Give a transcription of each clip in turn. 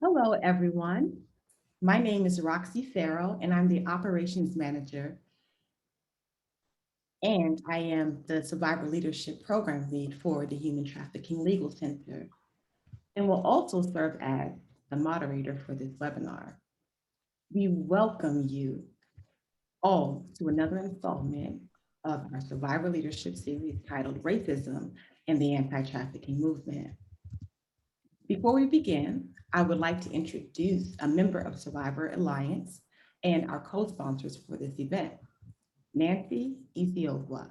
Hello, everyone. My name is Roxie Farrow, and I'm the Operations Manager, and I am the Survivor Leadership Program Lead for the Human Trafficking Legal Center, and will also serve as the moderator for this webinar. We welcome you all to another installment of our Survivor Leadership series titled Racism and the Anti-Trafficking Movement. Before we begin, I would like to introduce a member of Survivor Alliance and our co-sponsors for this event, Nancy Ethiopia.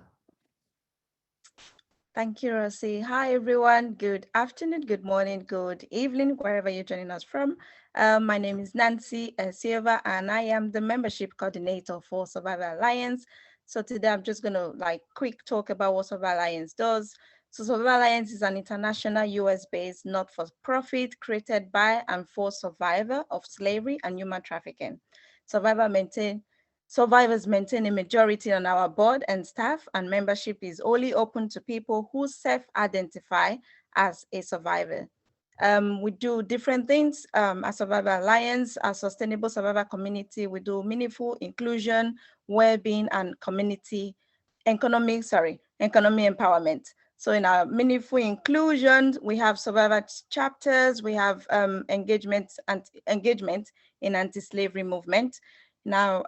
Thank you, Roxie. Hi, everyone. Good afternoon, good morning, good evening, wherever you're joining us from. My name is Nancy Silva, and I am the membership coordinator for Survivor Alliance. So today I'm just going to quick talk about what Survivor Alliance does. So Survivor Alliance is an international US-based not-for-profit created by and for survivors of slavery and human trafficking. Survivors maintain a majority on our board and staff, and membership is only open to people who self-identify as a survivor. We do different things as Survivor Alliance, as Sustainable Survivor Community. We do meaningful inclusion, well-being, and economy empowerment. So in our meaningful inclusion, we have survivor chapters, we have engagement in anti-slavery movement. Now,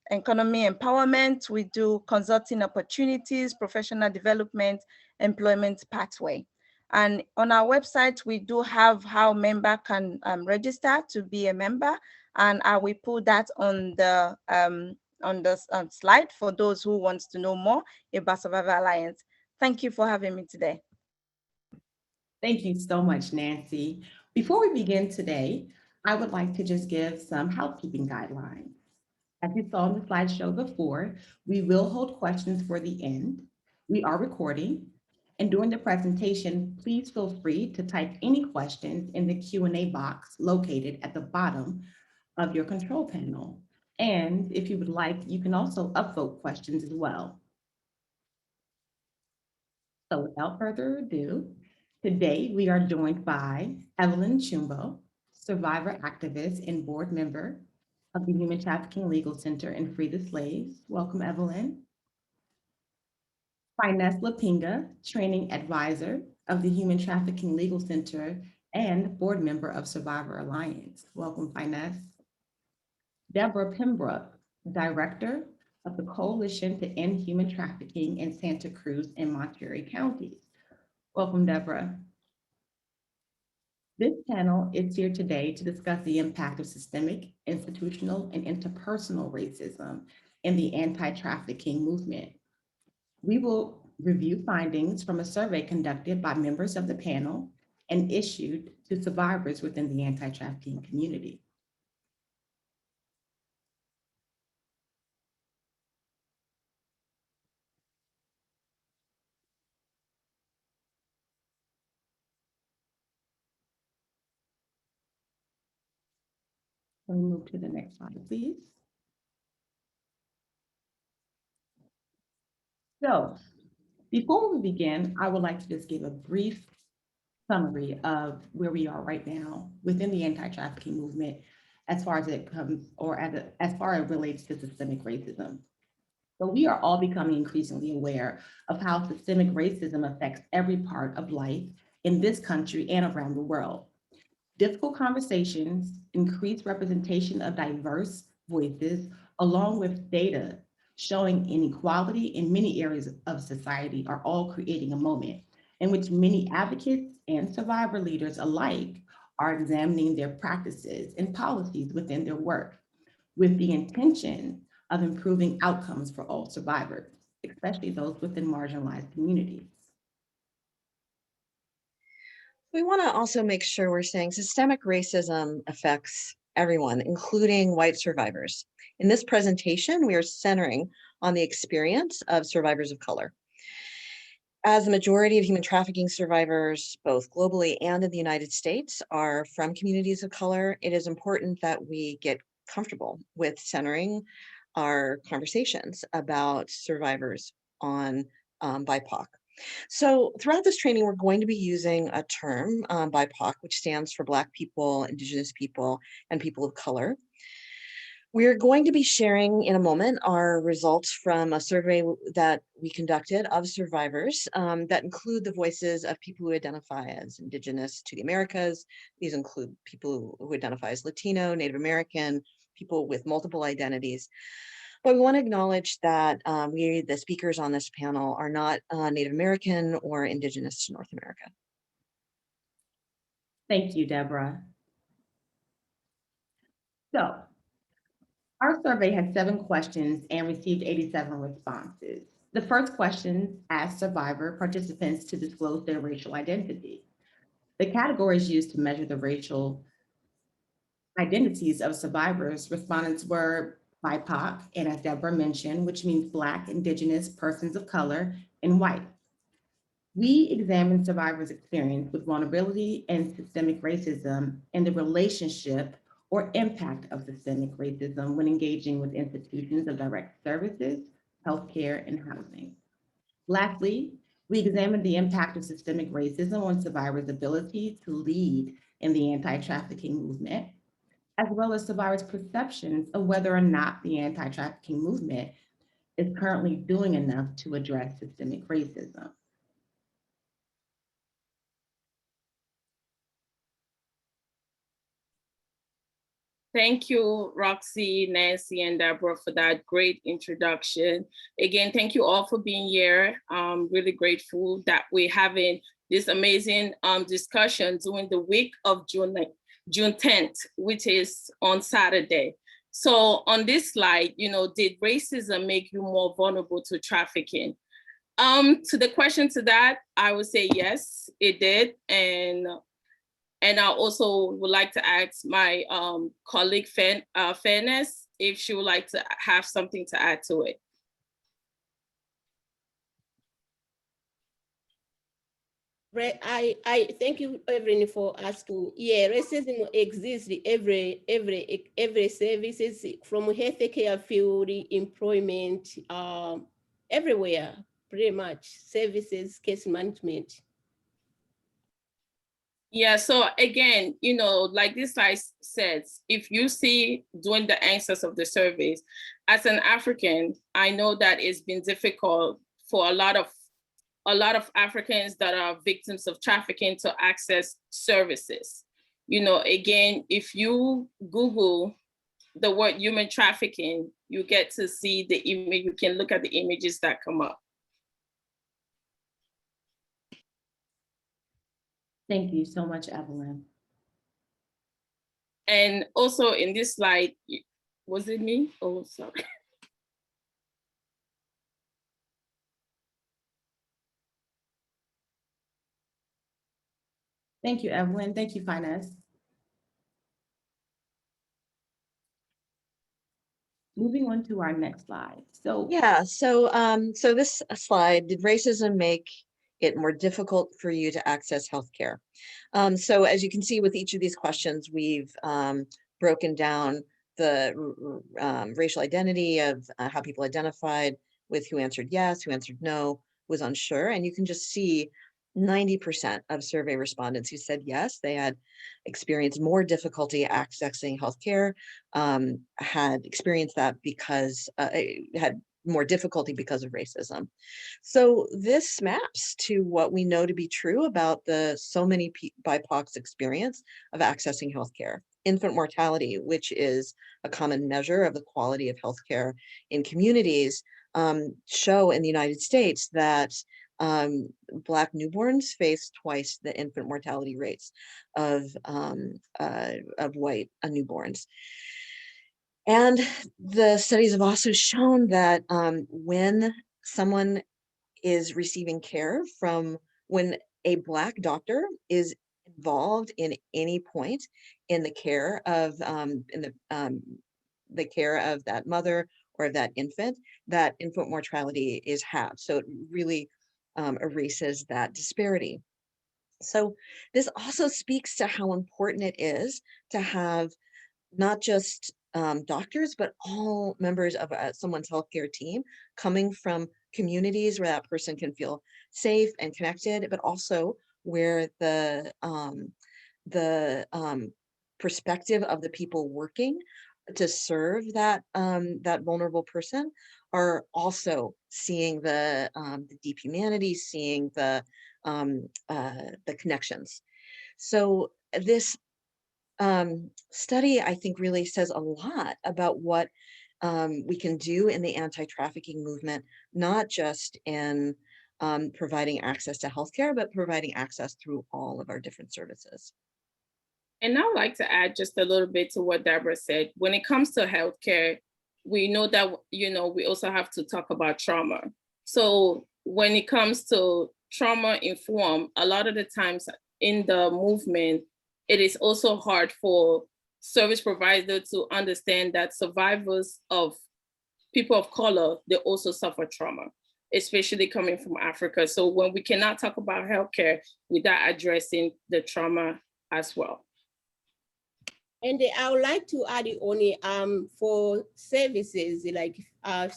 economy empowerment, we do consulting opportunities, professional development, employment pathway. And on our website, we do have how member can register to be a member, and I will put that on the slide for those who want to know more about Survivor Alliance. Thank you for having me today. Thank you so much, Nancy. Before we begin today, I would like to just give some housekeeping guidelines. As you saw in the slideshow before, we will hold questions for the end. We are recording, and during the presentation, please feel free to type any questions in the Q&A box located at the bottom of your control panel. And if you would like, you can also upvote questions as well. So without further ado, today we are joined by Evelyn Chumbow, survivor activist and board member of the Human Trafficking Legal Center and Free the Slaves. Welcome, Evelyn. Fainess Lipenga, training advisor of the Human Trafficking Legal Center and board member of Survivor Alliance. Welcome, Fainess. Deborah Pembrook, director of the Coalition to End Human Trafficking in Santa Cruz and Monterey counties. Welcome, Deborah. This panel is here today to discuss the impact of systemic, institutional, and interpersonal racism in the anti-trafficking movement. We will review findings from a survey conducted by members of the panel and issued to survivors within the anti-trafficking community. Can we move to the next slide, please? So before we begin, I would like to just give a brief summary of where we are right now within the anti-trafficking movement as far as it comes, or as far as it relates to systemic racism. So we are all becoming increasingly aware of how systemic racism affects every part of life in this country and around the world. Difficult conversations, increased representation of diverse voices, along with data showing inequality in many areas of society are all creating a moment in which many advocates and survivor leaders alike are examining their practices and policies within their work with the intention of improving outcomes for all survivors, especially those within marginalized communities. We want to also make sure we're saying systemic racism affects everyone, including white survivors. In this presentation, we are centering on the experience of survivors of color. As the majority of human trafficking survivors, both globally and in the United States, are from communities of color, it is important that we get comfortable with centering our conversations about survivors on BIPOC. So throughout this training, we're going to be using a term, BIPOC, which stands for Black people, Indigenous people, and people of color. We're going to be sharing in a moment our results from a survey that we conducted of survivors that include the voices of people who identify as Indigenous to the Americas. These include people who identify as Latino, Native American, people with multiple identities. But we want to acknowledge that the speakers on this panel are not Native American or Indigenous to North America. Thank you, Deborah. So our survey had 7 questions and received 87 responses. The first question asked survivor participants to disclose their racial identity. The categories used to measure the racial identities of survivors, respondents were BIPOC, and as Deborah mentioned, which means Black, Indigenous, persons of color, and white. We examined survivors' experience with vulnerability and systemic racism and the relationship or impact of systemic racism when engaging with institutions of direct services, healthcare, and housing. Lastly, we examined the impact of systemic racism on survivors' ability to lead in the anti-trafficking movement, as well as survivors' perceptions of whether or not the anti-trafficking movement is currently doing enough to address systemic racism. Thank you, Roxie, Nancy, and Deborah for that great introduction. Again, thank you all for being here. I'm really grateful that we're having this amazing discussion during the week of June 10th, which is on Saturday. So on this slide, did racism make you more vulnerable to trafficking? To the question to that, I would say yes, it did. And I also would like to ask my colleague Fainess if she would like to have something to add to it. I thank you, Evelyn, for asking. Yeah, racism exists every services from healthcare field, employment, everywhere, pretty much services, case management. Yeah, so again, like this slide says, if you see during the answers of the surveys, as an African, I know that it's been difficult for a lot of Africans that are victims of trafficking to access services. Again, if you Google the word human trafficking, you get to see the image, you can look at the images that come up. Thank you so much, Evelyn. And also in this slide, was it me? Oh, sorry. Thank you, Evelyn. Thank you, Fainess. Moving on to our next slide. So this slide, did racism make it more difficult for you to access healthcare? So as you can see with each of these questions, we've broken down the racial identity of how people identified with who answered yes, who answered no, was unsure. And you can just see 90% of survey respondents who said yes, they had experienced more difficulty accessing healthcare, had experienced that because had more difficulty because of racism. So this maps to what we know to be true about so many BIPOC's experience of accessing healthcare. Infant mortality, which is a common measure of the quality of healthcare in communities, show in the United States that Black newborns face twice the infant mortality rates of white newborns. And the studies have also shown that when someone is receiving care when a Black doctor is involved in any point in the care of the care of that mother or that infant mortality is halved. So it really erases that disparity. So this also speaks to how important it is to have not just doctors, but all members of someone's healthcare team coming from communities where that person can feel safe and connected, but also where the perspective of the people working to serve that that vulnerable person are also seeing the deep humanity, seeing the connections. So this study, I think, really says a lot about what we can do in the anti-trafficking movement, not just in providing access to healthcare, but providing access through all of our different services. And I would like to add just a little bit to what Deborah said. When it comes to healthcare, we know that, we also have to talk about trauma. So when it comes to trauma informed, a lot of the times in the movement, it is also hard for service providers to understand that survivors of people of color, they also suffer trauma, especially coming from Africa. So when we cannot talk about healthcare without addressing the trauma as well. And I would like to add only for services like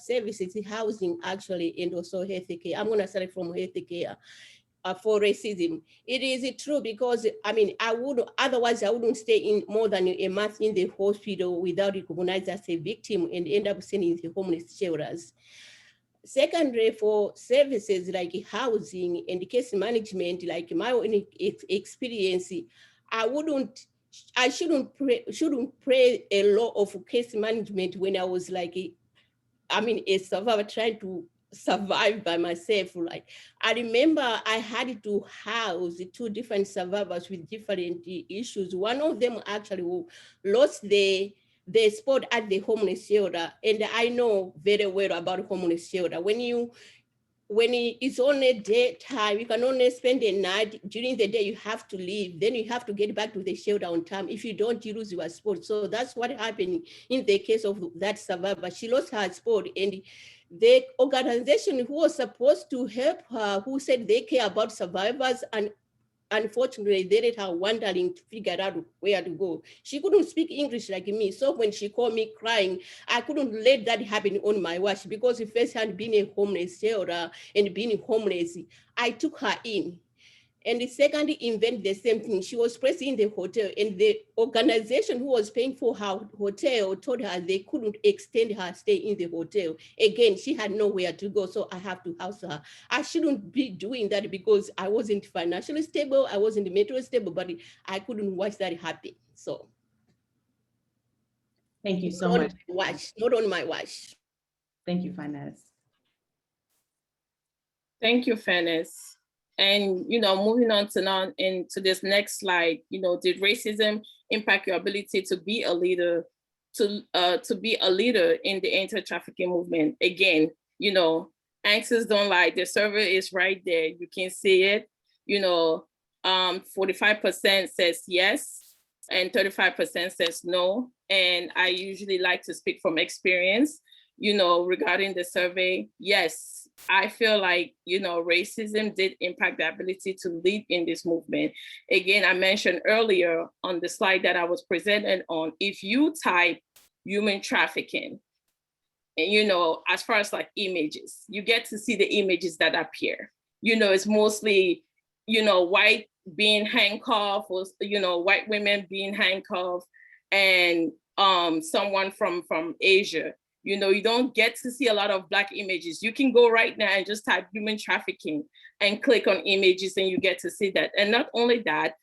services, housing actually, and also healthcare. I'm gonna start from healthcare for racism. It is true because otherwise I wouldn't stay in more than a month in the hospital without recognized as a victim and end up sending the homeless shelters. Secondly, for services like housing and case management, like my own experience, I shouldn't pray a lot of case management when I was like, a survivor trying to survive by myself. Like, I remember I had to house 2 different survivors with different issues. One of them actually lost the spot at the homeless shelter. And I know very well about homeless shelter. When it's only daytime, you can only spend the night. During the day, you have to leave. Then you have to get back to the shelter on time. If you don't, you lose your spot. So that's what happened in the case of that survivor. She lost her spot, and the organization who was supposed to help her, who said they care about survivors, and unfortunately, they let her wandering to figure out where to go. She couldn't speak English like me. So when she called me crying, I couldn't let that happen on my watch because firsthand being a homeless shelter and being homeless, I took her in. And the second event, the same thing. She was placed in the hotel, and the organization who was paying for her hotel told her they couldn't extend her stay in the hotel. Again, she had nowhere to go, so I have to house her. I shouldn't be doing that because I wasn't financially stable, I wasn't mentally stable, but I couldn't watch that happen. So Thank you so much. Not on my watch. Thank you, Fainess. Thank you, Fainess. And moving on to now into this next slide, did racism impact your ability to be a leader, to be a leader in the anti-trafficking movement? Again, answers don't lie. The survey is right there. You can see it. 45% says yes, and 35% says no. And I usually like to speak from experience, regarding the survey. Yes, I feel like, racism did impact the ability to lead in this movement. Again, I mentioned earlier on the slide that I was presented on, if you type human trafficking, and, as far as like images, you get to see the images that appear. It's mostly, white being handcuffed, or, white women being handcuffed, and someone from Asia. You don't get to see a lot of Black images. You can go right now and just type human trafficking and click on images, and you get to see that. And not only that,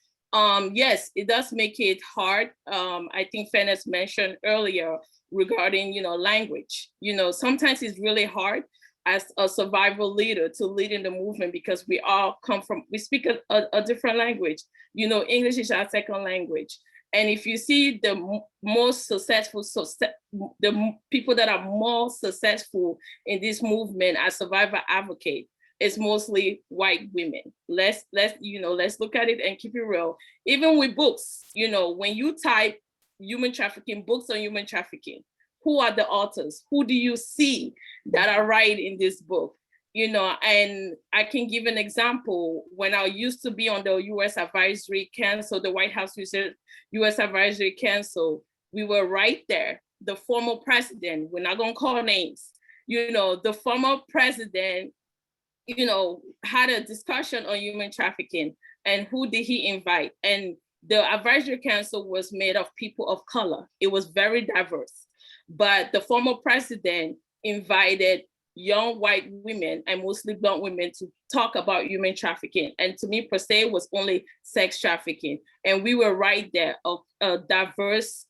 yes, it does make it hard. I think Fainess mentioned earlier regarding, language. Sometimes it's really hard as a survival leader to lead in the movement because we all we speak a different language. English is our second language. And if you see the most successful, the people that are more successful in this movement as survivor advocate, it's mostly white women. Let's look at it and keep it real. Even with books, when you type human trafficking, books on human trafficking, who are the authors? Who do you see that are writing this book? And I can give an example. When I used to be on the U.S. Advisory Council, the White House U.S. Advisory Council, we were right there. The former president, we're not gonna call names, you know, the former president, you know, had a discussion on human trafficking, and who did he invite? And the advisory council was made of people of color. It was very diverse, but the former president invited young white women and mostly blonde women to talk about human trafficking. And to me, per se, it was only sex trafficking. And we were right there, a diverse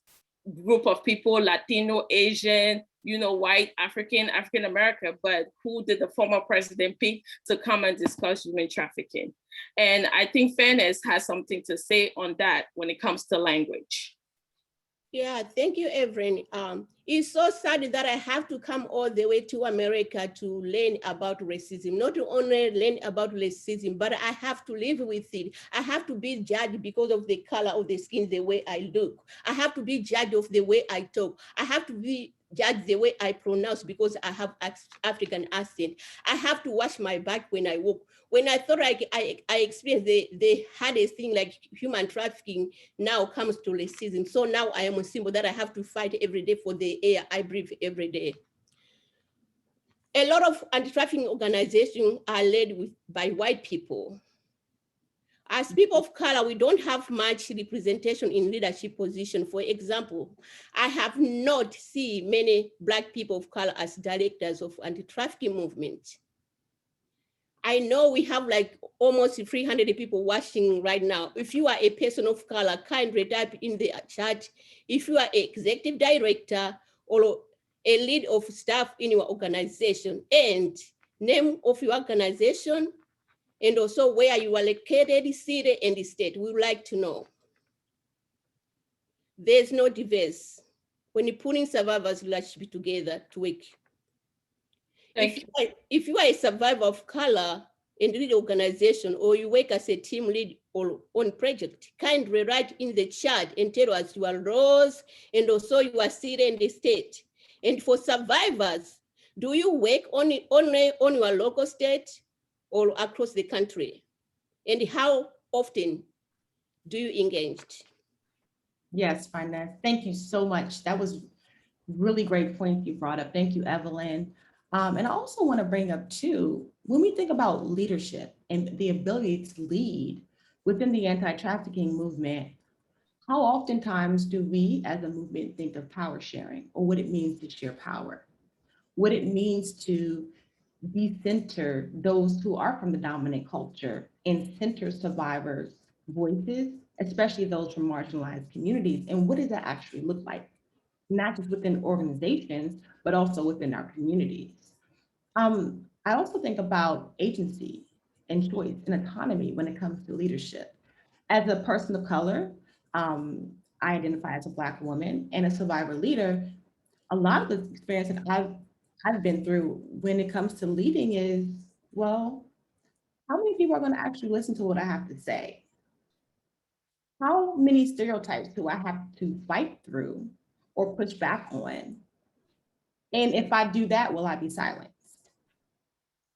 group of people, Latino, Asian, you know, white, African American, but who did the former president pick to come and discuss human trafficking? And I think Fainess has something to say on that when it comes to language. Yeah, thank you, Evelyn. It's so sad that I have to come all the way to America to learn about racism, not only learn about racism, but I have to live with it. I have to be judged because of the color of the skin, the way I look. I have to be judged of the way I talk. I have to be judged the way I pronounce because I have African accent. I have to watch my back when I walk. When I thought I experienced the hardest thing like human trafficking now comes to racism. So now I am a symbol that I have to fight every day for the air I breathe every day. A lot of anti-trafficking organizations are led by white people. As people of color, we don't have much representation in leadership position. For example, I have not seen many Black people of color as directors of anti-trafficking movement. I know we have like almost 300 people watching right now. If you are a person of color, kindly type in the chat. If you are an executive director or a lead of staff in your organization, and name of your organization, and also where you are located, city and the state, we would like to know. There's no diverse when you're putting survivors leadership together to work. If you are a survivor of color in the organization, or you work as a team lead or on project, kindly write in the chat and tell us your roles and also your city and the state. And for survivors, do you work only on your local state or across the country? And how often do you engage? Yes, Fainess, thank you so much. That was really great points you brought up. Thank you, Evelyn. And I also want to bring up too, when we think about leadership and the ability to lead within the anti-trafficking movement, how oftentimes do we as a movement think of power sharing, or what it means to share power? What it means to decenter those who are from the dominant culture and center survivors' voices, especially those from marginalized communities. And what does that actually look like? Not just within organizations, but also within our communities. I also think about agency and choice and autonomy when it comes to leadership. As a person of color, I identify as a Black woman and a survivor leader. A lot of the experience that I've been through when it comes to leading is, well, how many people are going to actually listen to what I have to say? How many stereotypes do I have to fight through or push back on? And if I do that, will I be silenced?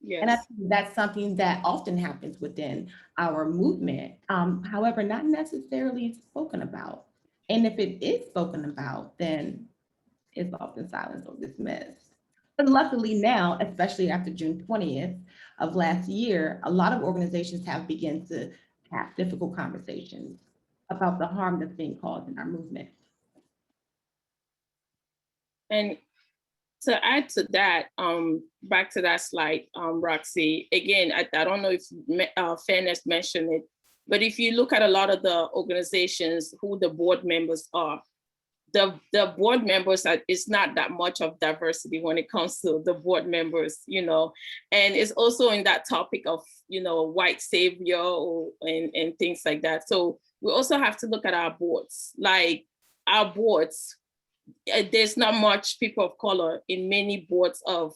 Yes. And I think that's something that often happens within our movement. However, not necessarily spoken about. And if it is spoken about, then it's often silenced or dismissed. But luckily now, especially after June 20th of last year, a lot of organizations have begun to have difficult conversations about the harm that's being caused in our movement. And to add to that, back to that slide, Roxie, again, I don't know if Fainess mentioned it, but if you look at a lot of the organizations who the board members are, the board members, it's not that much of diversity when it comes to the board members, you know, and it's also in that topic of, you know, white savior and things like that. So we also have to look at our boards, like our boards. There's not much people of color in many boards of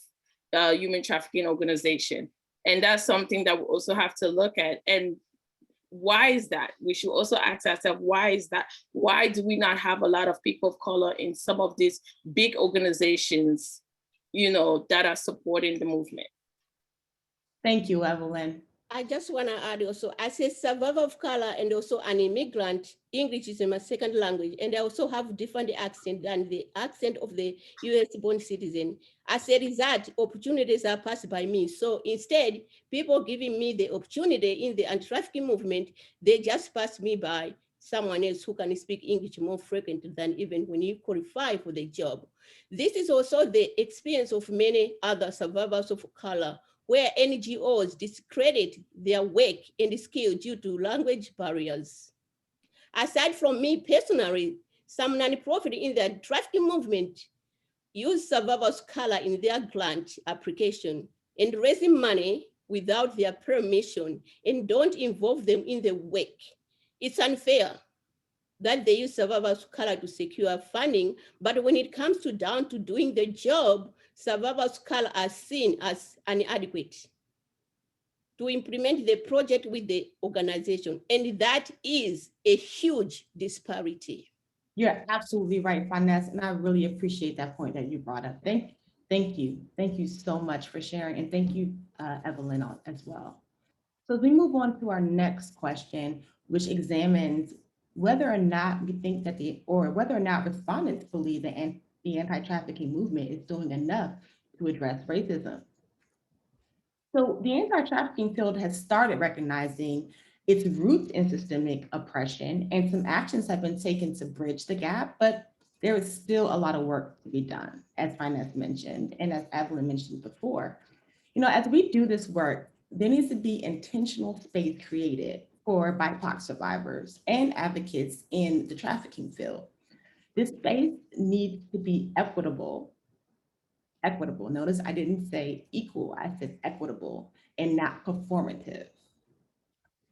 human trafficking organization. And that's something that we also have to look at. And why is that? We should also ask ourselves, why is that? Why do we not have a lot of people of color in some of these big organizations, you know, that are supporting the movement? Thank you, Evelyn. I just want to add also, as a survivor of color and also an immigrant, English is my second language, and I also have different accent than the accent of the US-born citizen. As a result, opportunities are passed by me. So instead, people giving me the opportunity in the anti-trafficking movement, they just pass me by someone else who can speak English more frequently than even when you qualify for the job. This is also the experience of many other survivors of color, where NGOs discredit their work and skill due to language barriers. Aside from me personally, some nonprofit in the trafficking movement use survivors' color in their grant application and raising money without their permission and don't involve them in the work. It's unfair that they use survivors' color to secure funding, but when it comes down to doing the job, survivors' color are seen as inadequate to implement the project with the organization. And that is a huge disparity. You're absolutely right, Fainess, and I really appreciate that point that you brought up. Thank you. Thank you so much for sharing, and thank you, Evelyn, as well. So as we move on to our next question, which examines whether or not we think that whether or not respondents believe that the anti-trafficking movement is doing enough to address racism. So the anti-trafficking field has started recognizing its roots in systemic oppression, and some actions have been taken to bridge the gap, but there is still a lot of work to be done, as Fainess mentioned, and as Evelyn mentioned before. As we do this work, there needs to be intentional space created for BIPOC survivors and advocates in the trafficking field. This space needs to be equitable. Notice I didn't say equal, I said equitable and not performative.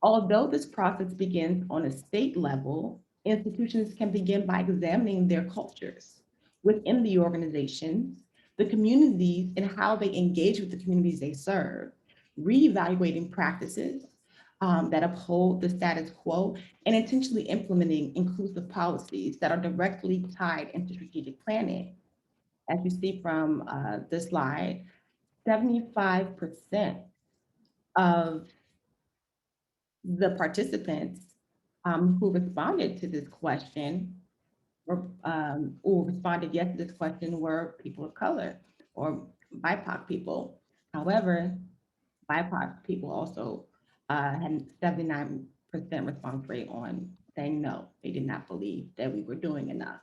Although this process begins on a state level, institutions can begin by examining their cultures within the organizations, the communities, and how they engage with the communities they serve, reevaluating practices that uphold the status quo, and intentionally implementing inclusive policies that are directly tied into strategic planning. As you see from this slide, 75% of the participants who responded to this question or responded yes to this question were people of color or BIPOC people. However, BIPOC people also had 79% response rate on saying no, they did not believe that we were doing enough.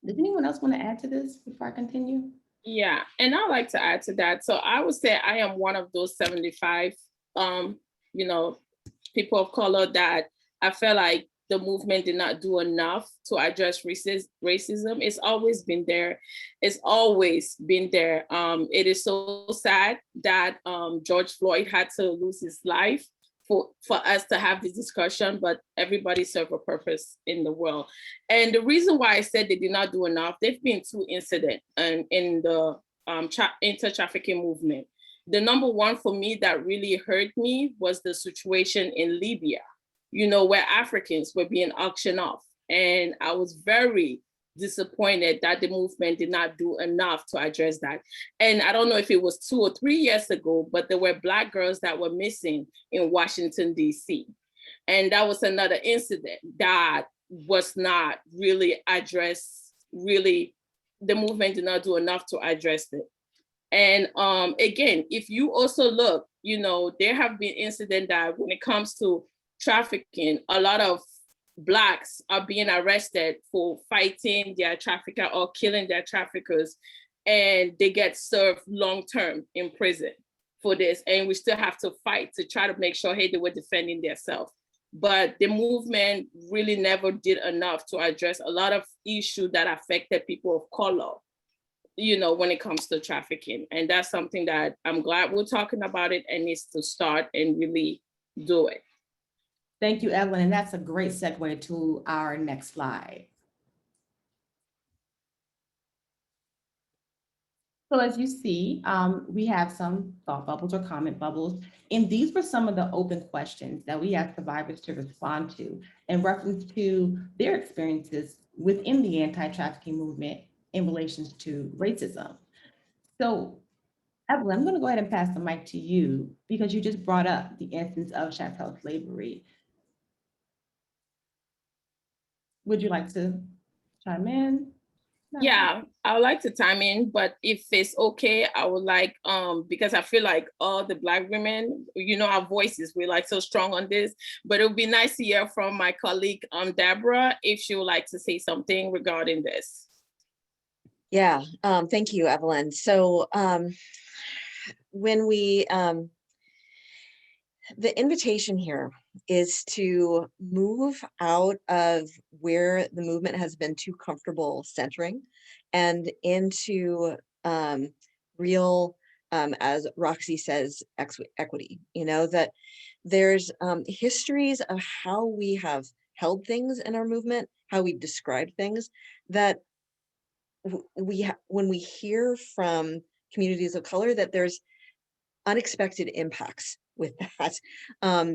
Does anyone else want to add to this before I continue? Yeah, and I'd like to add to that. So I would say I am one of those 75, people of color that I felt like the movement did not do enough to address racism. It's always been there. It's always been there. It is so sad that George Floyd had to lose his life for us to have this discussion, but everybody serves a purpose in the world. And the reason why I said they did not do enough, there've been 2 incidents in the anti-trafficking movement. The number one for me that really hurt me was the situation in Libya, where Africans were being auctioned off. And I was very disappointed that the movement did not do enough to address that. And I don't know if it was 2 or 3 years ago, but there were Black girls that were missing in Washington, D.C. And that was another incident that was not really addressed. Really, the movement did not do enough to address it. And again, if you also look, there have been incidents that when it comes to trafficking, a lot of Blacks are being arrested for fighting their trafficker or killing their traffickers, and they get served long-term in prison for this. And we still have to fight to try to make sure, hey, they were defending themselves. But the movement really never did enough to address a lot of issues that affected people of color, when it comes to trafficking. And that's something that I'm glad we're talking about it and needs to start and really do it. Thank you, Evelyn. And that's a great segue to our next slide. So as you see, we have some thought bubbles or comment bubbles, and these were some of the open questions that we asked survivors to respond to in reference to their experiences within the anti-trafficking movement in relation to racism. So Evelyn, I'm going to go ahead and pass the mic to you because you just brought up the instance of chattel slavery. Would you like to chime in? No. Yeah, I would like to chime in, but if it's okay, I would like, because I feel like all the Black women, our voices, we're like so strong on this, but it would be nice to hear from my colleague, Deborah, if she would like to say something regarding this. Yeah, thank you, Evelyn. So when we, the invitation here is to move out of where the movement has been too comfortable centering and into real, as Roxie says, equity, that there's histories of how we have held things in our movement, how we describe things that when we hear from communities of color that there's unexpected impacts with that.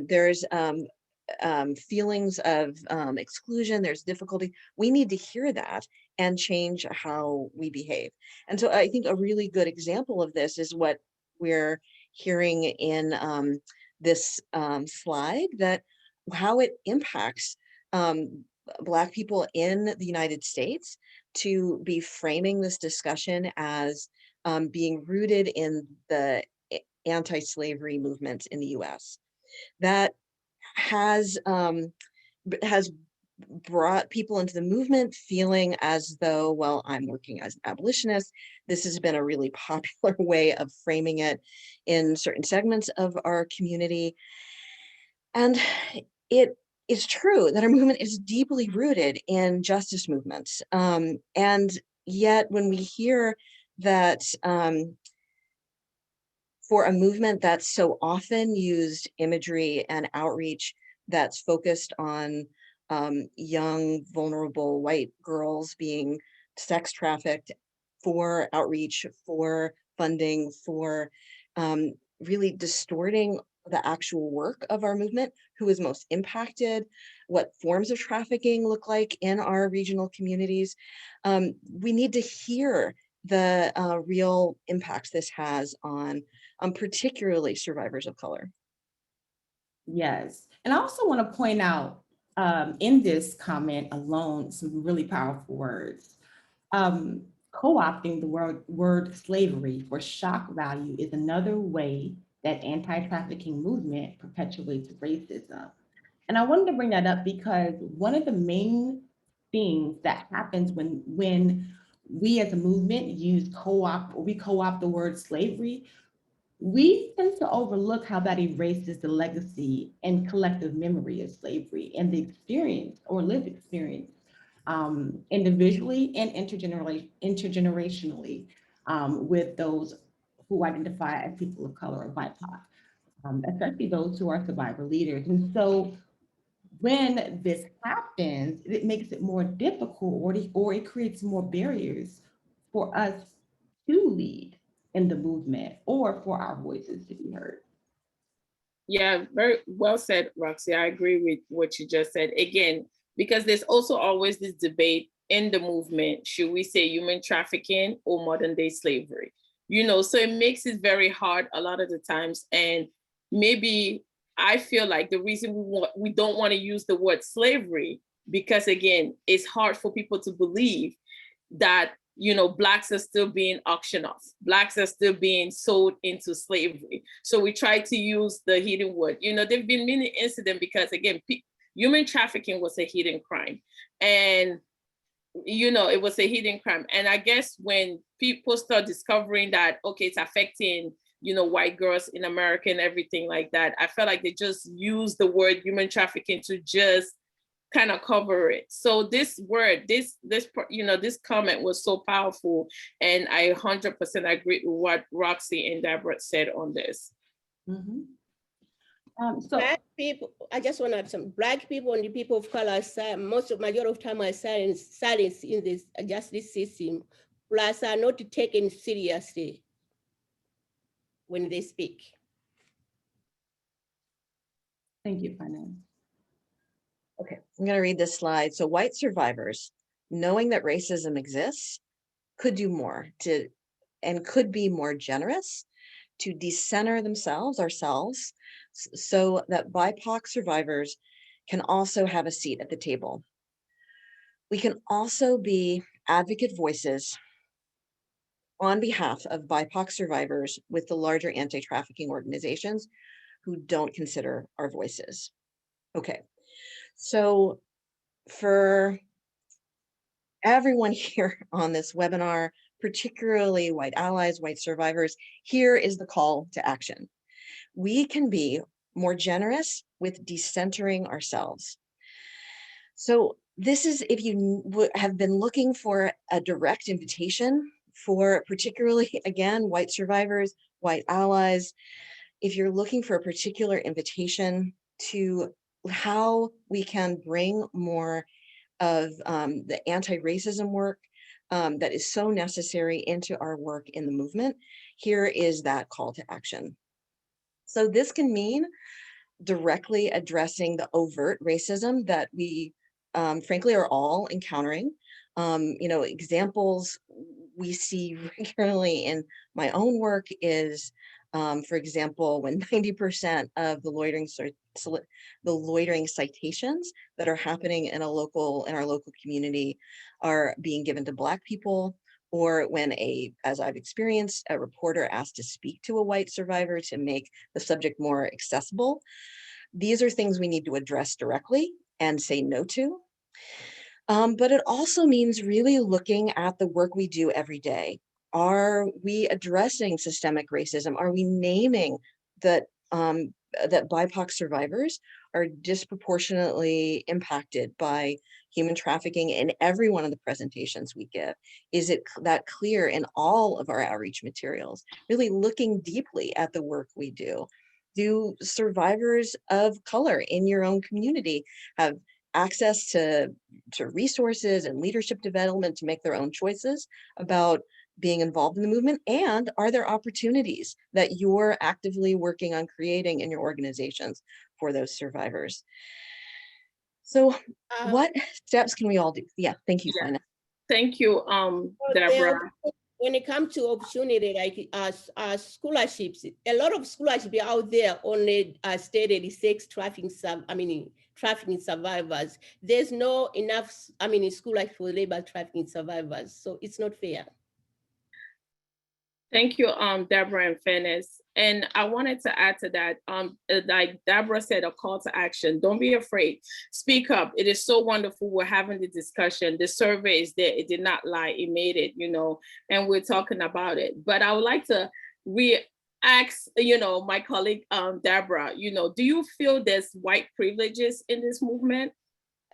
There's feelings of exclusion, there's difficulty. We need to hear that and change how we behave. And so I think a really good example of this is what we're hearing in this slide, that how it impacts Black people in the United States to be framing this discussion as being rooted in the anti-slavery movement in the US. That has brought people into the movement feeling as though, well, I'm working as an abolitionist. This has been a really popular way of framing it in certain segments of our community. And it is true that our movement is deeply rooted in justice movements. And yet when we hear that for a movement that's so often used imagery and outreach that's focused on young, vulnerable white girls being sex trafficked, for outreach, for funding, for really distorting the actual work of our movement, who is most impacted, what forms of trafficking look like in our regional communities. We need to hear the real impacts this has on particularly survivors of color. Yes, and I also want to point out in this comment alone, some really powerful words. Co-opting the word slavery for shock value is another way that anti-trafficking movement perpetuates racism. And I wanted to bring that up because one of the main things that happens when we as a movement use we co-opt the word slavery, we tend to overlook how that erases the legacy and collective memory of slavery and the experience or lived experience individually and intergenerationally with those who identify as people of color or BIPOC, especially those who are survivor leaders. And so when this happens, it makes it more difficult or it creates more barriers for us to lead in the movement or for our voices to be heard. Yeah, very well said, Roxie. I agree with what you just said. Again, because there's also always this debate in the movement, should we say human trafficking or modern day slavery? So it makes it very hard a lot of the times. And maybe I feel like the reason we don't want to use the word slavery, because again, it's hard for people to believe that Blacks are still being auctioned off. Blacks are still being sold into slavery. So we try to use the hidden word. There've been many incidents because again, human trafficking was a hidden crime. And, it was a hidden crime. And I guess when people start discovering that, okay, it's affecting, white girls in America and everything like that, I felt like they just used the word human trafficking to just kind of cover it. So this word, this comment was so powerful, and I 100% agree with what Roxie and Deborah said on this. Mm-hmm. Black people, I just want to add some. Black people and the people of color, majority of time are silenced in this justice system, plus are not taken seriously when they speak. Thank you, Fainess. Okay, I'm going to read this slide. So white survivors, knowing that racism exists, could do more and could be more generous to decenter themselves, ourselves, so that BIPOC survivors can also have a seat at the table. We can also be advocate voices on behalf of BIPOC survivors with the larger anti-trafficking organizations who don't consider our voices. Okay, so for everyone here on this webinar, particularly white allies, white survivors, here is the call to action. We can be more generous with decentering ourselves. So this is, if you have been looking for a direct invitation for particularly, again, white survivors, white allies, if you're looking for a particular invitation to how we can bring more of the anti-racism work that is so necessary into our work in the movement, here is that call to action. So this can mean directly addressing the overt racism that we frankly are all encountering. Examples we see regularly in my own work is, for example, when 90% of the loitering citations that are happening in our local community are being given to Black people, or when as I've experienced, a reporter asked to speak to a white survivor to make the subject more accessible. These are things we need to address directly and say no to. But it also means really looking at the work we do every day. Are we addressing systemic racism? Are we naming that that BIPOC survivors are disproportionately impacted by human trafficking in every one of the presentations we give? Is it that clear in all of our outreach materials? Really looking deeply at the work we do. Do survivors of color in your own community have access to resources and leadership development to make their own choices about being involved in the movement? And are there opportunities that you're actively working on creating in your organizations for those survivors? So what steps can we all do? Yeah, thank you, Fainess. Thank you, Deborah. When it comes to opportunity, like scholarships, a lot of scholarships out there only stated sex trafficking, trafficking survivors. There's no enough, scholarship for labor trafficking survivors, so it's not fair. Thank you, Deborah and Fainess. And I wanted to add to that, like Deborah said, a call to action. Don't be afraid. Speak up. It is so wonderful. We're having the discussion. The survey is there. It did not lie. It made it, and we're talking about it. But I would like to ask, my colleague, Deborah, do you feel there's white privileges in this movement?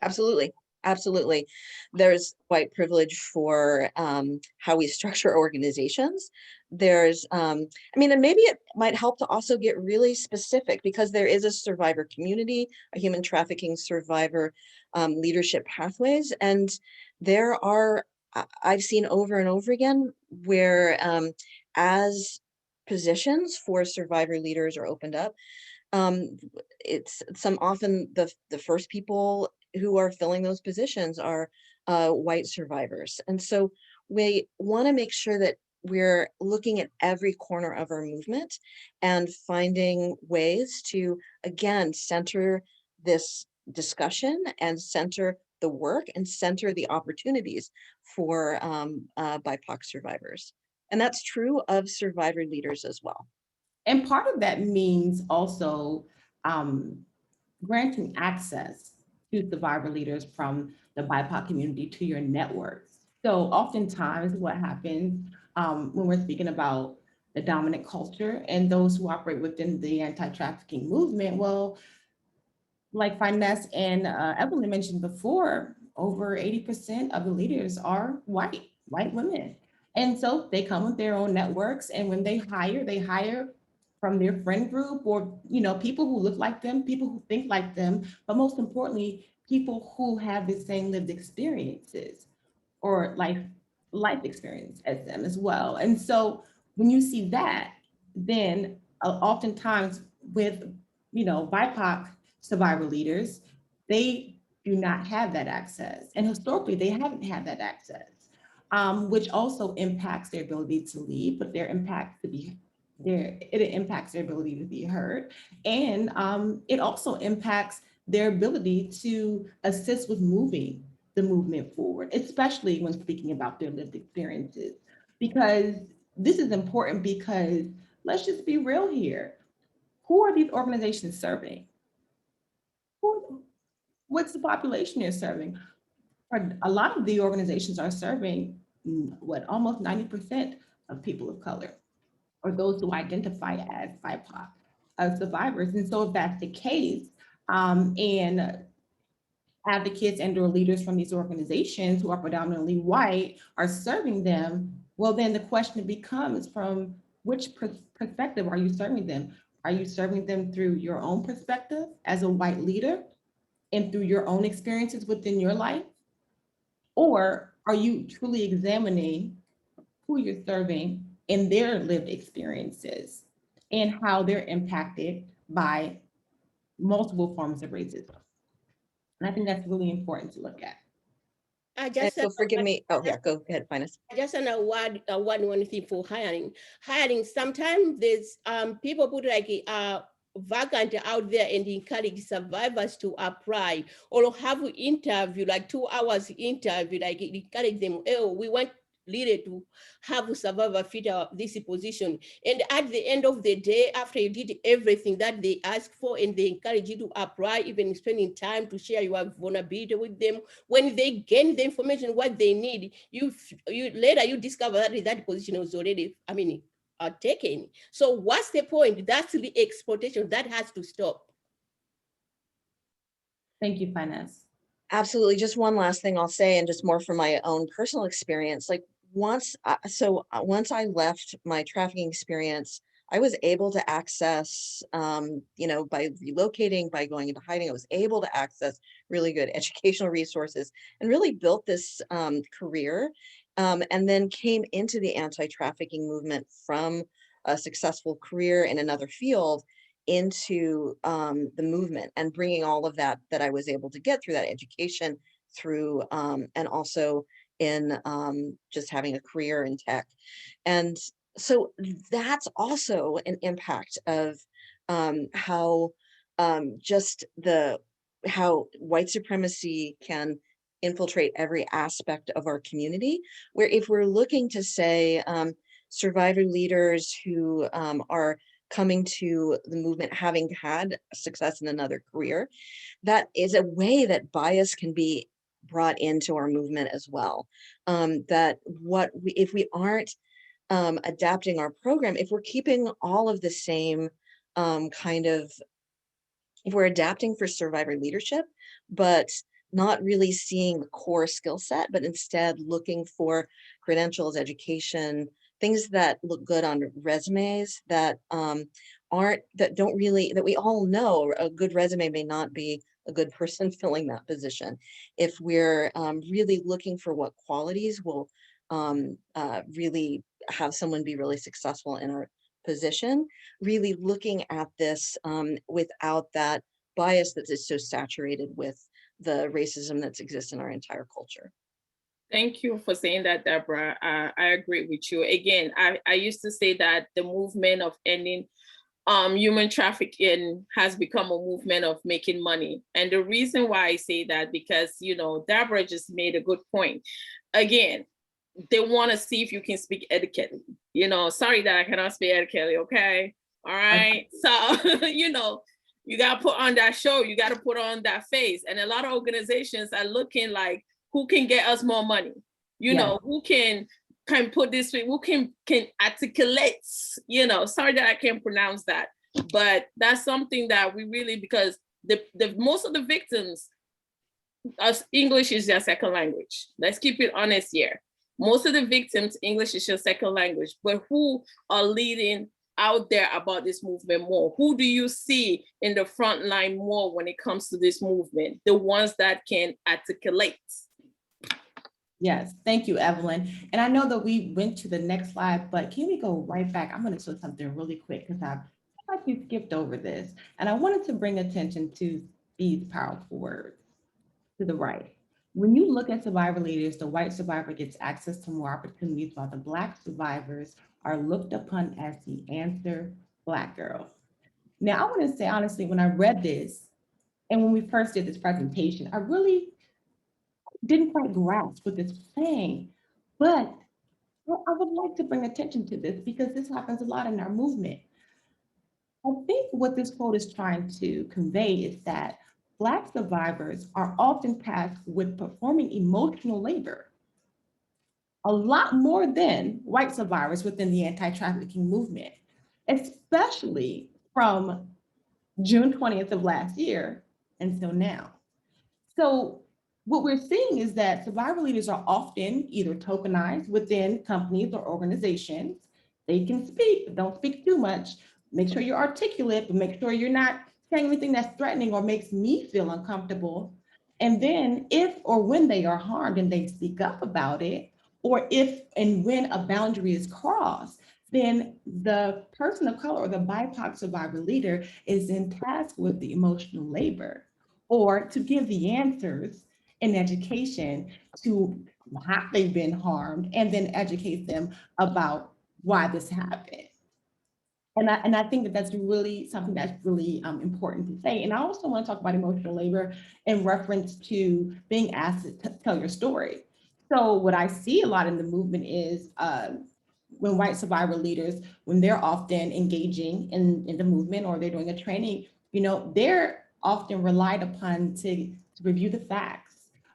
Absolutely. Absolutely. There's white privilege for how we structure organizations. There's, and maybe it might help to also get really specific, because there is a survivor community, a human trafficking survivor leadership pathways. And there are, I've seen over and over again where as positions for survivor leaders are opened up, it's often the first people who are filling those positions are white survivors. And so we want to make sure that we're looking at every corner of our movement and finding ways to, again, center this discussion and center the work and center the opportunities for BIPOC survivors. And that's true of survivor leaders as well. And part of that means also granting access to survivor leaders from the BIPOC community to your networks. So oftentimes what happens when we're speaking about the dominant culture and those who operate within the anti-trafficking movement, well, like Fainess and Evelyn mentioned before, over 80% of the leaders are white women. And so they come with their own networks, and when they hire from their friend group, or people who look like them, people who think like them, but most importantly, people who have the same lived experiences or life experience as them as well. And so when you see that, then oftentimes with BIPOC survivor leaders, they do not have that access, and historically they haven't had that access, which also impacts their ability to lead, but their impact to be it impacts their ability to be heard. And it also impacts their ability to assist with moving the movement forward, especially when speaking about their lived experiences. Because this is important because let's just be real here. Who are these organizations serving? What's the population they're serving? A lot of the organizations are serving almost 90% of people of color, or those who identify as BIPOC survivors. And so if that's the case, and advocates and or leaders from these organizations who are predominantly white are serving them, well, then the question becomes, from which perspective are you serving them? Are you serving them through your own perspective as a white leader and through your own experiences within your life? Or are you truly examining who you're serving in their lived experiences and how they're impacted by multiple forms of racism? And I think that's really important to look at. And so forgive me. Oh yeah, go ahead, Fainess. I just want to add one thing for hiring. Hiring, sometimes there's people put like a vacant out there and encourage survivors to apply or have an interview, like 2 hours interview, like encourage them, oh, we want leader to have a survivor fit this position. And at the end of the day, after you did everything that they ask for and they encourage you to apply, even spending time to share your vulnerability with them, when they gain the information what they need, you later you discover that position was already, taken. So what's the point? That's the exploitation that has to stop. Thank you, Fainess. Absolutely. Just one last thing I'll say, and just more from my own personal experience. Like once I left my trafficking experience, I was able to access, by relocating, by going into hiding, I was able to access really good educational resources and really built this career, and then came into the anti-trafficking movement from a successful career in another field into the movement, and bringing all of that I was able to get through that education through, and also in just having a career in tech. And so that's also an impact of how how white supremacy can infiltrate every aspect of our community, where if we're looking to say survivor leaders who are coming to the movement having had success in another career, that is a way that bias can be brought into our movement as well. If we aren't adapting our program, if we're keeping all of the same if we're adapting for survivor leadership, but not really seeing the core skill set, but instead looking for credentials, education, things that look good on resumes that that we all know a good resume may not be a good person filling that position. If we're really looking for what qualities will really have someone be really successful in our position, really looking at this without that bias that is so saturated with the racism that exists in our entire culture. Thank you for saying that, Deborah. I agree with you. Again, I used to say that the movement of ending human trafficking has become a movement of making money. And the reason why I say that, because, Deborah just made a good point. Again, they want to see if you can speak etiquette. Sorry that I cannot speak etiquette, okay? All right. So, you got to put on that show. You got to put on that face. And a lot of organizations are looking like, who can get us more money? Who can put this way, who can articulate, sorry that I can't pronounce that, but that's something that we really, because the most of the victims, English is their second language. Let's keep it honest here. Most of the victims, English is your second language, but who are leading out there about this movement more? Who do you see in the front line more when it comes to this movement? The ones that can articulate. Yes, thank you, Evelyn. And I know that we went to the next slide, but can we go right back? I'm going to show something really quick because I feel like we skipped over this. And I wanted to bring attention to these powerful words to the right. When you look at survivor leaders, the white survivor gets access to more opportunities while the Black survivors are looked upon as the answer Black girl. Now, I want to say honestly, when I read this and when we first did this presentation, I really didn't quite grasp what this was saying, but I would like to bring attention to this because this happens a lot in our movement. I think what this quote is trying to convey is that Black survivors are often tasked with performing emotional labor, a lot more than white survivors within the anti-trafficking movement, especially from June 20th of last year until now. So what we're seeing is that survivor leaders are often either tokenized within companies or organizations. They can speak, but don't speak too much. Make sure you're articulate, but make sure you're not saying anything that's threatening or makes me feel uncomfortable. And then if or when they are harmed and they speak up about it, or if and when a boundary is crossed, then the person of color or the BIPOC survivor leader is in task with the emotional labor or to give the answers in education to how they've been harmed and then educate them about why this happened. And I think that that's really something that's really important to say. And I also want to talk about emotional labor in reference to being asked to tell your story. So what I see a lot in the movement is when white survivor leaders, when they're often engaging in the movement or they're doing a training, you know, they're often relied upon to review the facts,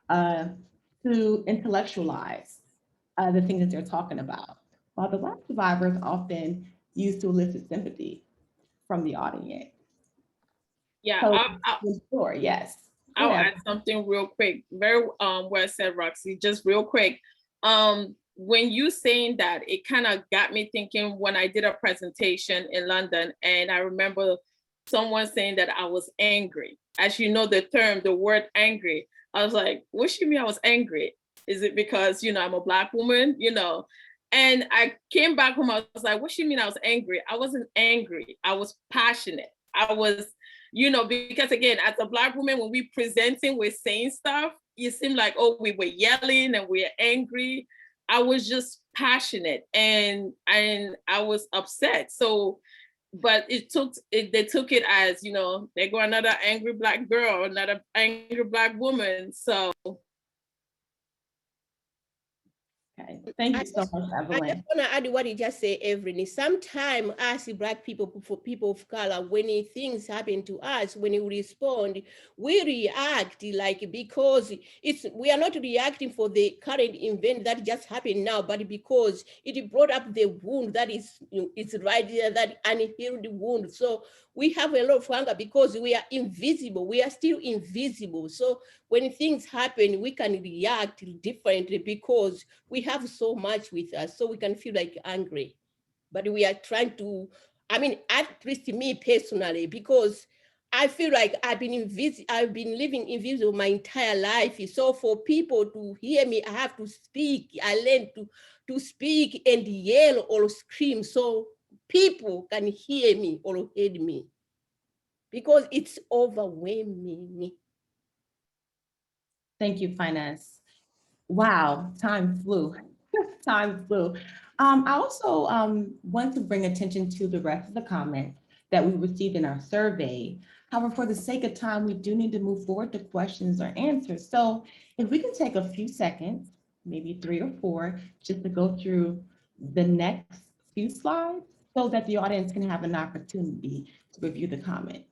to intellectualize the things that they're talking about. While the Black survivors often used to elicit sympathy from the audience. Yeah, So, sure, yes. I'll add something real quick. Very well said, Roxie. Just real quick. When you saying that, it kind of got me thinking when I did a presentation in London, and I remember someone saying that I was angry. As you know, the word angry, I was like, what do you mean I was angry? Is it because, you know, I'm a Black woman, you know? And I came back home, I was like, what do you mean I was angry? I wasn't angry, I was passionate. I was, you know, because again, as a Black woman, when we presenting, we're saying stuff, it seemed like, oh, we were yelling and we're angry. I was just passionate and I was upset. So, but they took it as, you know, they go another angry Black girl, another angry Black woman. So. Okay, thank you so much, Evelyn. I just want to add what you just said, Evelyn. Sometimes us Black people, for people of color, when things happen to us, when we respond, we react like because we are not reacting for the current event that just happened now, but because it brought up the wound that is, you know, it's right there, that unhealed wound. So we have a lot of anger because we are invisible. We are still invisible. So when things happen, we can react differently because we have so much with us, so we can feel like angry. But we are trying to, I mean, at least me personally, because I feel like I've been living invisible my entire life. So for people to hear me, I have to speak. I learned to speak and yell or scream so people can hear me or hear me, because it's overwhelming. Thank you, Fainess. Wow, time flew. Time flew. I also want to bring attention to the rest of the comments that we received in our survey. However, for the sake of time, we do need to move forward to questions or answers. So if we can take a few seconds, maybe 3 or 4, just to go through the next few slides so that the audience can have an opportunity to review the comments.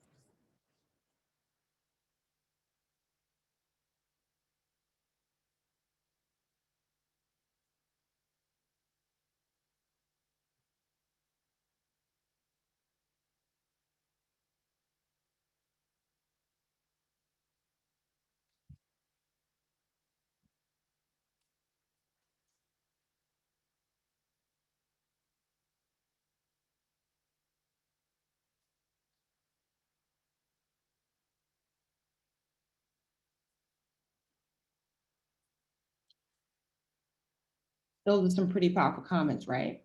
Those are some pretty powerful comments, right?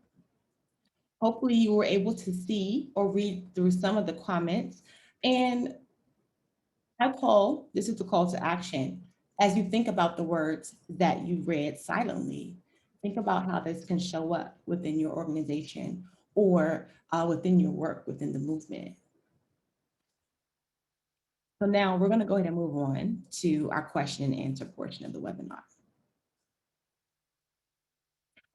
Hopefully you were able to see or read through some of the comments. And this is the call to action. As you think about the words that you read silently, think about how this can show up within your organization or within your work within the movement. So now we're going to go ahead and move on to our question and answer portion of the webinar.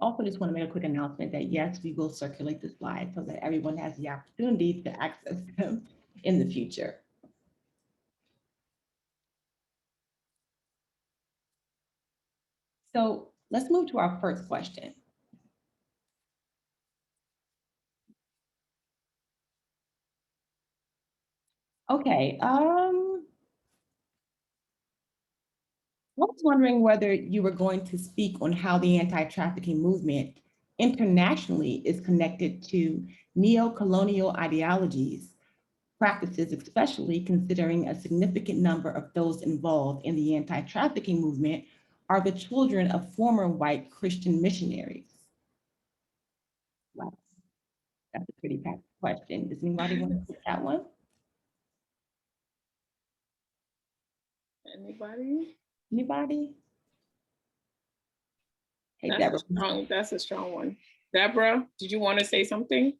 Also, just want to make a quick announcement that yes, we will circulate the slides so that everyone has the opportunity to access them in the future. So let's move to our first question. Okay, I was wondering whether you were going to speak on how the anti-trafficking movement internationally is connected to neo-colonial ideologies, practices, especially considering a significant number of those involved in the anti-trafficking movement are the children of former white Christian missionaries. Wow, that's a pretty packed question. Does anybody want to take that one? Anybody? Anybody? Hey, Deborah. That's a strong one. Deborah, did you want to say something?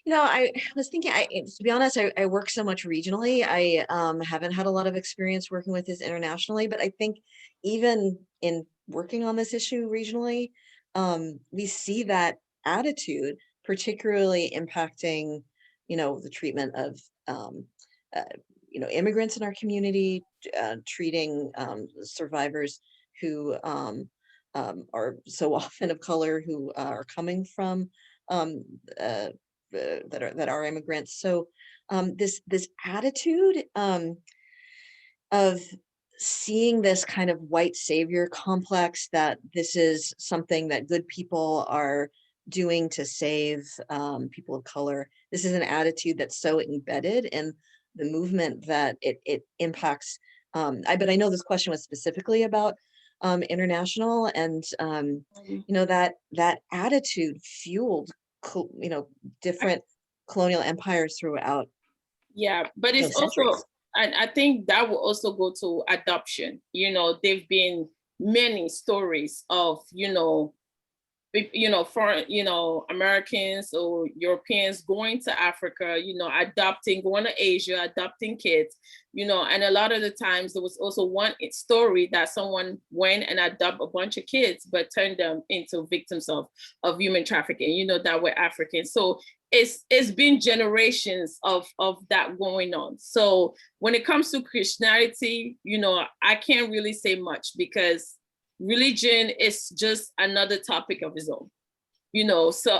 You know, I was thinking, to be honest, I work so much regionally. I haven't had a lot of experience working with this internationally, but I think even in working on this issue regionally, we see that attitude particularly impacting, you know, the treatment of, you know, immigrants in our community, treating survivors who are so often of color, who are coming from that are immigrants. So this attitude of seeing this kind of white savior complex, that this is something that good people are doing to save people of color. This is an attitude that's so embedded in the movement that it impacts. But I know this question was specifically about international, and you know, that attitude fueled, you know, different colonial empires throughout. Yeah, but it's also, and I think that will also go to adoption. You know, there've been many stories of, foreign, Americans or Europeans going to Africa, adopting, going to Asia, adopting kids, and a lot of the times there was also one story that someone went and adopted a bunch of kids, but turned them into victims of human trafficking, that were African. So it's been generations of that going on. So when it comes to Christianity, I can't really say much, because religion is just another topic of its own, so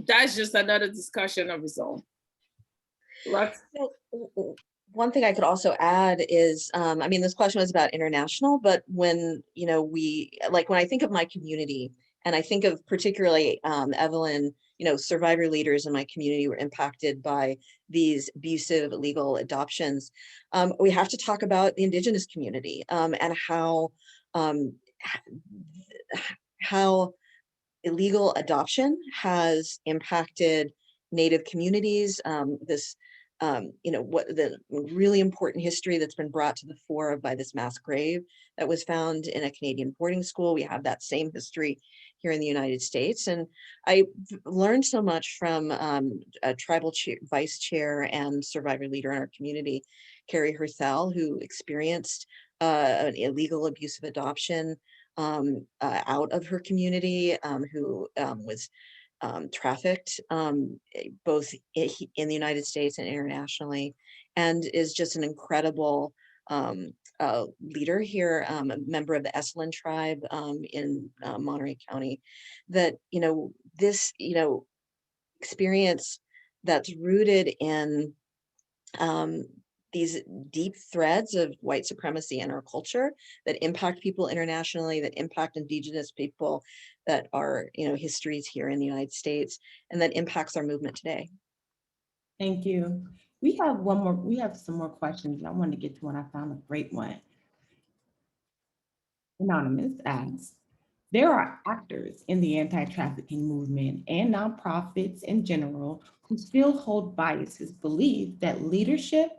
that's just another discussion of its own. One thing I could also add is, I mean, this question was about international, but when, when I think of my community, and I think of particularly Evelyn, survivor leaders in my community were impacted by these abusive legal adoptions. We have to talk about the Indigenous community and how illegal adoption has impacted Native communities. What the really important history that's been brought to the fore by this mass grave that was found in a Canadian boarding school. We have that same history here in the United States. And I learned so much from a tribal vice chair and survivor leader in our community, Carrie Herthel, who experienced an illegal abusive adoption out of her community, who was trafficked both in the United States and internationally, and is just an incredible leader here, a member of the Evelyn tribe in Monterey County. That this experience that's rooted in these deep threads of white supremacy in our culture that impact people internationally, that impact Indigenous people, that are, histories here in the United States, and that impacts our movement today. Thank you. We have some more questions, and I wanted to get to one. I found a great one. Anonymous asks, there are actors in the anti-trafficking movement and nonprofits in general who still hold biases, believe that leadership,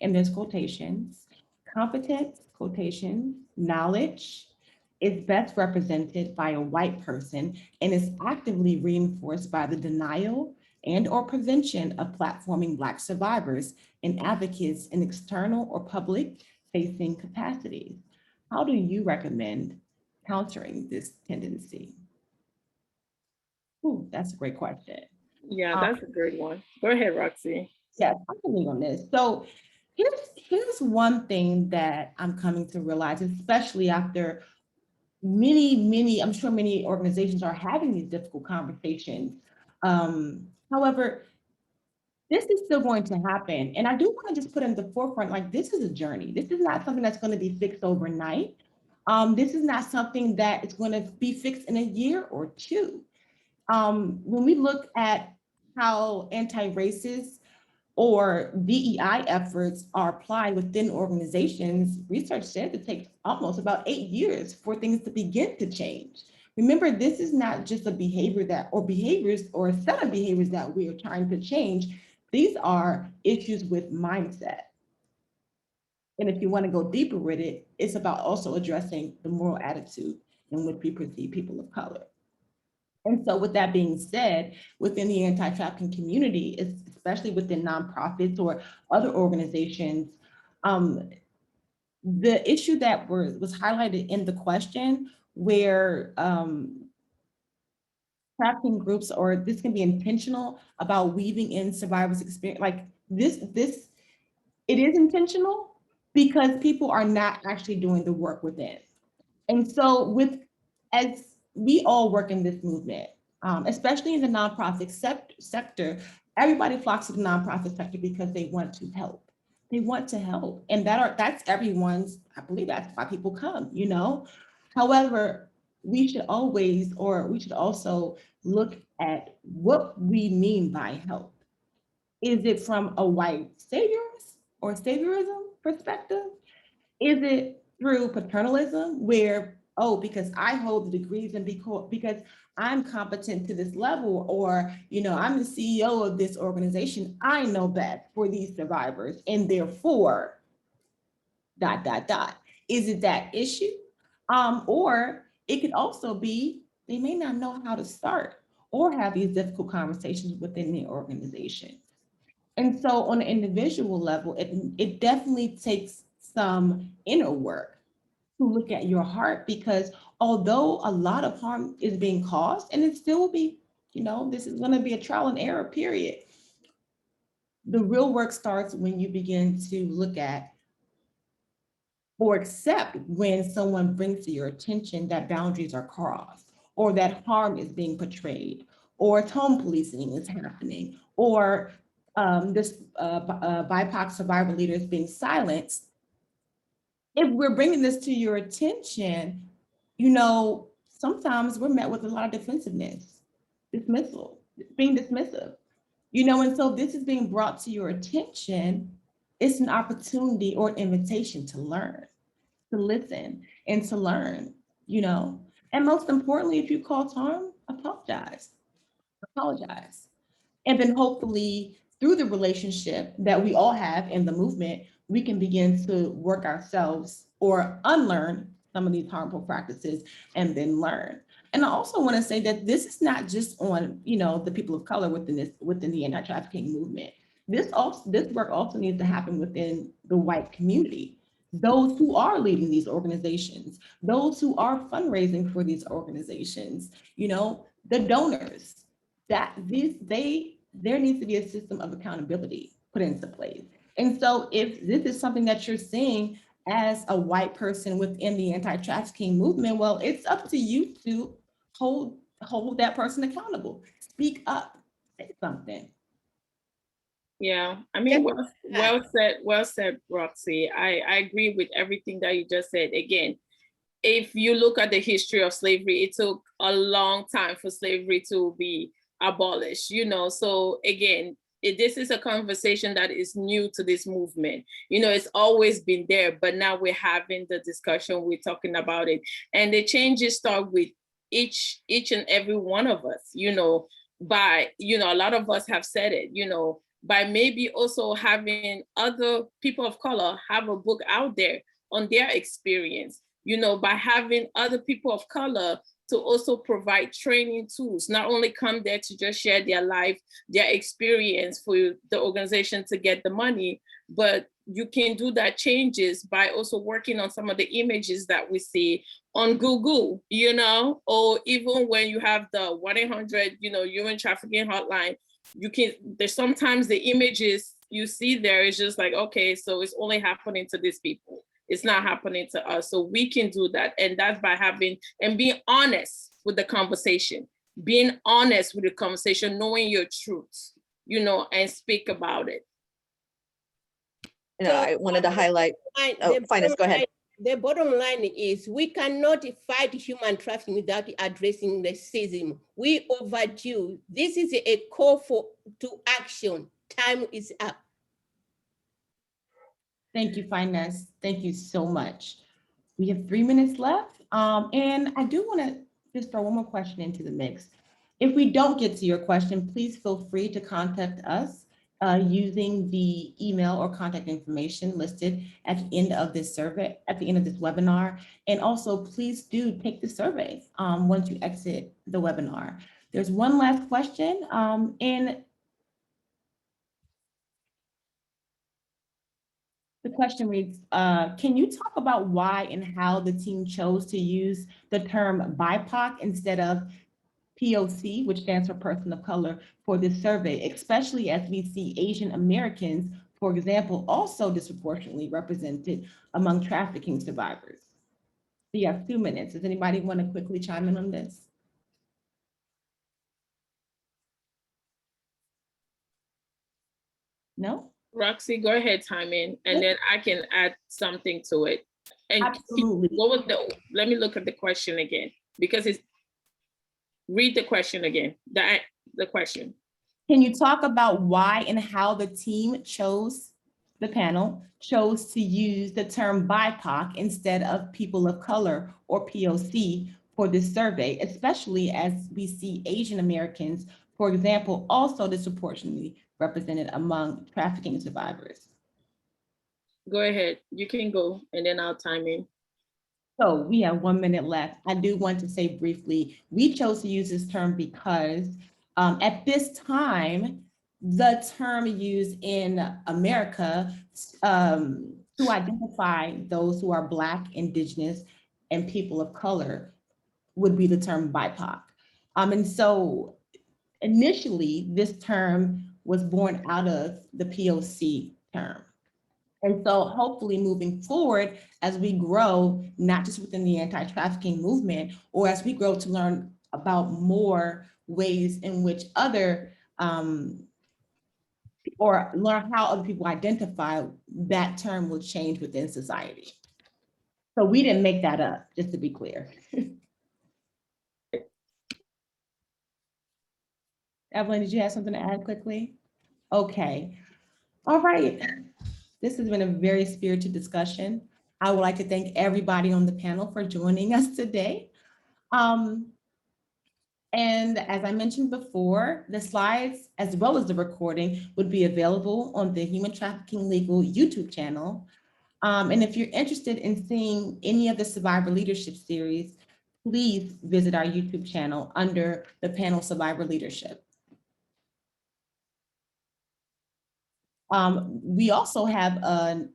and there's quotations, Competence, quotation, knowledge is best represented by a white person and is actively reinforced by the denial and or prevention of platforming Black survivors and advocates in external or public facing capacities. How do you recommend countering this tendency? Ooh, that's a great question. Yeah, that's a great one. Go ahead, Roxie. Yes, I can lead on this. So here's one thing that I'm coming to realize, especially after many, I'm sure many organizations are having these difficult conversations. However, this is still going to happen. And I do want to just put in the forefront, like this is a journey. This is not something that's going to be fixed overnight. This is not something that is going to be fixed in a year or two. When we look at how anti-racist or DEI efforts are applied within organizations, research says it takes almost about 8 years for things to begin to change. Remember, this is not just a behavior behaviors or a set of behaviors that we are trying to change. These are issues with mindset. And if you want to go deeper with it, it's about also addressing the moral attitude in which we perceive people of color. And so with that being said, within the anti-trafficking community, especially within nonprofits or other organizations, the issue that was highlighted in the question where trafficking groups, or this can be intentional about weaving in survivors' experience, like this, it is intentional because people are not actually doing the work within. And so as we all work in this movement, especially in the nonprofit sector, everybody flocks to the nonprofit sector because they want to help. They want to help. And that's everyone's, I believe that's why people come, you know? However, we should also look at what we mean by help. Is it from a white saviorist or saviorism perspective? Is it through paternalism where, oh, because I hold the degrees and because I'm competent to this level, or, you know, I'm the CEO of this organization, I know best for these survivors and therefore, ... Is it that issue? Or it could also be, they may not know how to start or have these difficult conversations within the organization. And so on an individual level, it definitely takes some inner work to look at your heart, because although a lot of harm is being caused, and it still will be, you know, this is going to be a trial and error period. The real work starts when you begin to look at or accept when someone brings to your attention that boundaries are crossed, or that harm is being portrayed, or tone policing is happening, or BIPOC survivor leaders being silenced. If we're bringing this to your attention, you know, sometimes we're met with a lot of defensiveness, dismissal, being dismissive, you know, and so this is being brought to your attention. It's an opportunity or invitation to learn, to listen, and to learn, you know. And most importantly, if you cause harm, apologize. And then hopefully through the relationship that we all have in the movement, we can begin to work ourselves or unlearn some of these harmful practices and then learn. And I also want to say that this is not just on, you know, the people of color within the anti-trafficking movement. This work also needs to happen within the white community. Those who are leading these organizations, those who are fundraising for these organizations, you know, the donors, there needs to be a system of accountability put into place. And so if this is something that you're seeing as a white person within the anti-trafficking movement, well, it's up to you to hold that person accountable. Speak up, say something. Yeah, I mean, well said, Roxie. I agree with everything that you just said. Again, if you look at the history of slavery, it took a long time for slavery to be abolished, you know. So again, this is a conversation that is new to this movement. You know, it's always been there, but now we're having the discussion, we're talking about it. And the changes start with each and every one of us, you know, by, you know, a lot of us have said it, you know, by maybe also having other people of color have a book out there on their experience, you know, by having other people of color to also provide training tools, not only come there to just share their life, their experience for the organization to get the money, but you can do that changes by also working on some of the images that we see on Google, you know, or even when you have the 1-800, you know, human trafficking hotline, you can, there's sometimes the images you see there is just like, okay, so it's only happening to these people. It's not happening to us. So we can do that. And that's by having and being honest with the conversation, being honest with the conversation, knowing your truths, you know, and speak about it. You know, I wanted to highlight, Fainess, go ahead. The bottom line is we cannot fight human trafficking without addressing racism. We overdue. This is a call to action. Time is up. Thank you, Fainess. Thank you so much. We have 3 minutes left. And I do want to just throw one more question into the mix. If we don't get to your question, please feel free to contact us using the email or contact information listed at the end of this survey, at the end of this webinar. And also, please do take the survey once you exit the webinar. There's one last question, and the question reads, can you talk about why and how the team chose to use the term BIPOC instead of POC, which stands for person of color, for this survey, especially as we see Asian Americans, for example, also disproportionately represented among trafficking survivors? So you have 2 minutes. Does anybody want to quickly chime in on this? No? Roxie, go ahead, time in, and then I can add something to it. And Absolutely. what was let me look at the question again, because it's, read the question again, the question. Can you talk about why and how the team chose, the panel chose to use the term BIPOC instead of people of color or POC for this survey, especially as we see Asian Americans, for example, also disproportionately represented among trafficking survivors? Go ahead, you can go, and then I'll time in. So we have 1 minute left. I do want to say briefly, we chose to use this term because at this time, the term used in America to identify those who are Black, Indigenous, and people of color would be the term BIPOC. And so initially, this term was born out of the POC term. And so hopefully moving forward, as we grow, not just within the anti-trafficking movement, or as we grow to learn about more ways in which other, or learn how other people identify, that term will change within society. So we didn't make that up, just to be clear. Evelyn, did you have something to add quickly? Okay, all right. This has been a very spirited discussion. I would like to thank everybody on the panel for joining us today. And as I mentioned before, the slides as well as the recording would be available on the Human Trafficking Legal YouTube channel. And if you're interested in seeing any of the Survivor Leadership series, please visit our YouTube channel under the panel Survivor Leadership. We also have an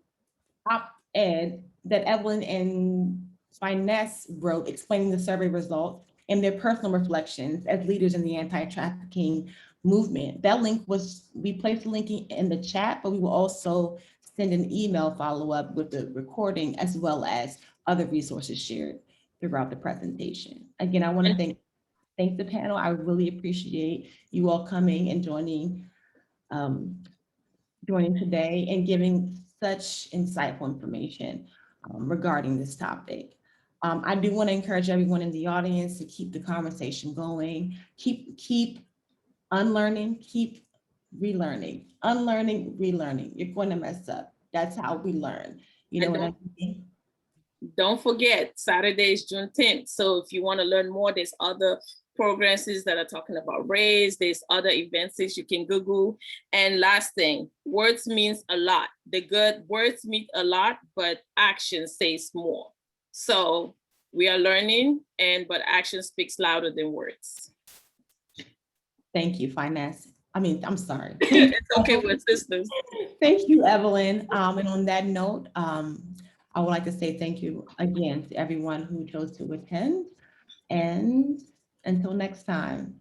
op-ed that Evelyn and Fainess wrote explaining the survey results and their personal reflections as leaders in the anti-trafficking movement. That link was, we placed the link in the chat, but we will also send an email follow-up with the recording as well as other resources shared throughout the presentation. Again, I want to thank the panel. I really appreciate you all coming and joining today and giving such insightful information regarding this topic. I do want to encourage everyone in the audience to keep the conversation going, keep unlearning, keep relearning, unlearning, relearning. You're going to mess up. That's how we learn. You know what I mean? Don't forget, Saturday is June 10th. So if you want to learn more, there's other programs that are talking about race. There's other events you can Google. And last thing, words means a lot. The good words mean a lot, but action says more. So we are learning, but action speaks louder than words. Thank you, Fainess. I'm sorry. It's okay with sisters. Thank you, Evelyn. And on that note, I would like to say thank you again to everyone who chose to attend. And until next time,